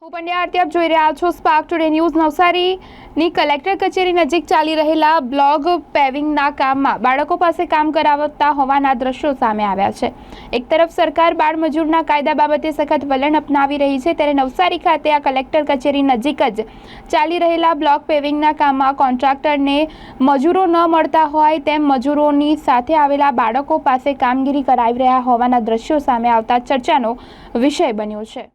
હું પંડ્યા આરતી આપ જોઈ રહ્યા છો સ્પાર્ક ટુડે ન્યૂઝ। નવસારીની કલેક્ટર કચેરી નજીક ચાલી રહેલા બ્લોક પેવિંગના કામમાં બાળકો પાસે કામ કરાવતા હોવાના દ્રશ્યો સામે આવ્યા છે। એક તરફ સરકાર બાળ મજૂરના કાયદા બાબતે સખત વલણ અપનાવી રહી છે, ત્યારે નવસારી ખાતે આ કલેક્ટર કચેરી નજીક જ ચાલી રહેલા બ્લોક પેવિંગના કામમાં કોન્ટ્રાક્ટરને મજૂરો ન મળતા હોય તેમ મજૂરોની સાથે આવેલા બાળકો પાસે કામગીરી કરાવી રહ્યા હોવાના દ્રશ્યો સામે આવતા ચર્ચાનો વિષય બન્યો છે।